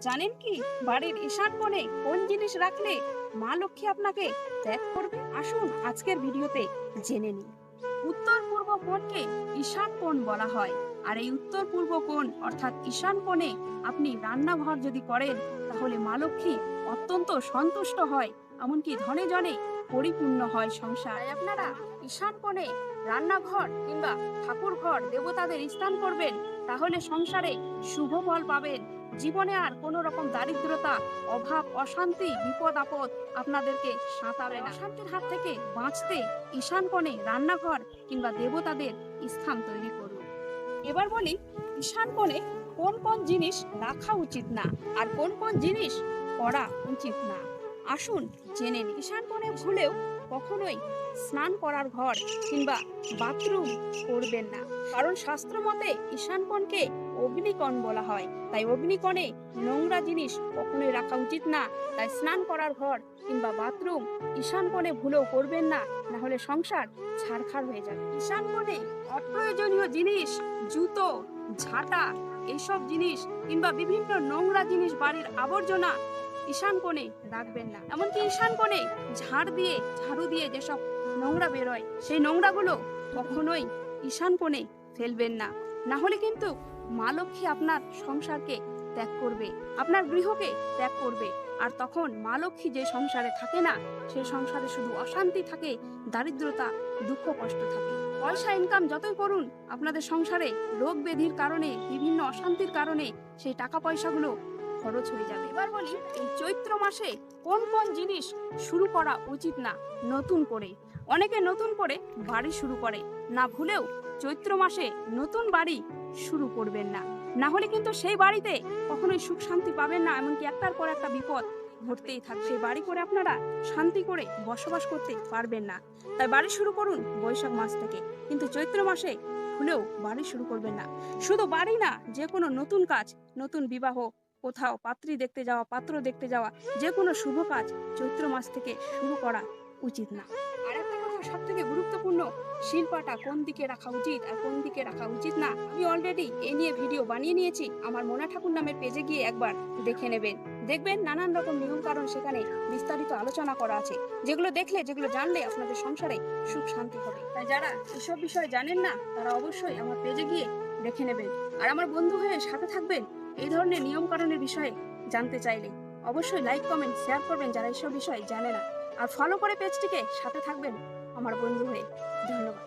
জানেন কি বাড়ির ঈশান কোণে কোন জিনিস রাখলে মা লক্ষ্মী আপনাকে ত্যাগ করবে? আসুন আজকের ভিডিওতে জেনে নিই। উত্তর পূর্ব কোণকে ঈশান কোণ বলা হয়। আর এই উত্তর পূর্ব কোণ অর্থাৎ ঈশান কোণে আপনি রান্নাঘর যদি করেন তাহলে মা লক্ষ্মী অত্যন্ত সন্তুষ্ট হয়, এমনকি ধনে জনে পরিপূর্ণ হয় সংসার। তাই আপনারা ঈশান কোণে রান্নাঘর কিংবা ঠাকুর ঘর দেবতাদের স্থান করবেন, তাহলে সংসারে শুভ ফল পাবেন। জীবনে আর কোনো রকম দারিদ্রতা, অভাব, অশান্তি, বিপদ আপদ আপনাদেরকে সাঁতাবে না। অশান্তির হাত থেকে বাঁচতে ঈশান কোণে রান্নাঘর কিংবা দেবতাদের স্থান তৈরি করুন। এবার বলি ঈশান কোণে কোন কোন জিনিস রাখা উচিত না আর কোন কোন জিনিস করা উচিত না। আসুন জেনে নিই। ঈশান কোণে ভুলেও কখনোই স্নান করার ঘর কিংবা বাথরুম করবেন না, কারণ শাস্ত্র মতে ঈশান কোণকে অগ্নিকোণ বলা হয়। তাই অগ্নিকোণে নোংরা জিনিস কখনোই রাখা উচিত না। তাই স্নান করার ঘর কিংবা বাথরুম ঈশান কোণে ভুলেও করবেন না, না হলে সংসার ছারখার হয়ে যাবে। ঈশান কোণে অপ্রয়োজনীয় জিনিস, জুতো, ঝাঁটা, এইসব জিনিস কিংবা বিভিন্ন নোংরা জিনিস, বাড়ির আবর্জনা ঈশান কোণে রাখবেন না। এমনকি ঈশান কোণে ঝাড়ু দিয়ে যেসব নোংরা বেরোয় সেই নোংরাগুলো কখনোই ঈশান কোণে ফেলবেন না, না হলে কিন্তু মা লক্ষ্মী আপনার সংসারকে ত্যাগ করবে, আপনার গৃহকে ত্যাগ করবে। আর তখন মা লক্ষ্মী যে সংসারে থাকে না, সেই সংসারে শুধু অশান্তি থাকে, দারিদ্রতা, দুঃখ কষ্ট থাকে। পয়সা ইনকাম যতই করুন, আপনাদের সংসারে রোগ ব্যাধির কারণে, বিভিন্ন অশান্তির কারণে সেই টাকা পয়সাগুলো খরচ হয়ে যাবে। এবার বলি এই চৈত্র মাসে কোন কোন জিনিস শুরু করা উচিত না নতুন করে। অনেকে নতুন করে বাড়ি শুরু করে, না ভুলেও চৈত্র মাসে নতুন বাড়ি শুরু করবেন না, না হলে কিন্তু সেই বাড়িতে কখনোই সুখ শান্তি পাবেন না, এমনকি একটার পর একটা বিপদ ঘটতেই থাকবে। সেই বাড়ি করে আপনারা শান্তি করে বসবাস করতে পারবেন না। তাই বাড়ি শুরু করুন বৈশাখ মাস থেকে, কিন্তু চৈত্র মাসে ভুলেও বাড়ি শুরু করবেন না। শুধু বাড়ি না, যে কোনো নতুন কাজ, নতুন বিবাহ, কোথাও পাত্রী দেখতে যাওয়া, পাত্র দেখতে যাওয়া, যে কোনো শুভ কাজ চৈত্র মাস থেকে শুরু করা উচিত না। আর একটা কথা সব থেকে গুরুত্বপূর্ণ, শিল্পাটা কোন দিকে রাখা উচিত আর কোন দিকে রাখা উচিত না, আমি অলরেডি এই নিয়ে ভিডিও বানিয়ে নিয়েছি। আমার মোনা ঠাকুর নামের পেজে গিয়ে একবার দেখে নেবেন, দেখবেন নানান রকম নিয়ম কারণ সেখানে বিস্তারিত আলোচনা করা আছে, যেগুলো দেখলে, যেগুলো জানলে আপনাদের সংসারে সুখ শান্তি হবে। তাই যারা এসব বিষয়ে জানেন না, তারা অবশ্যই আমার পেজে গিয়ে দেখে নেবেন। আর আমার বন্ধু হয়ে সাথে থাকবেন এই ধরনের নিয়ম কারণের বিষয়ে জানতে চাইলে। অবশ্যই লাইক, কমেন্ট, শেয়ার করবেন যারা এইসব বিষয়ে জানে না। আর ফলো করে পেজটিকে সাথে থাকবেন আমার বন্ধু হয়ে। ধন্যবাদ।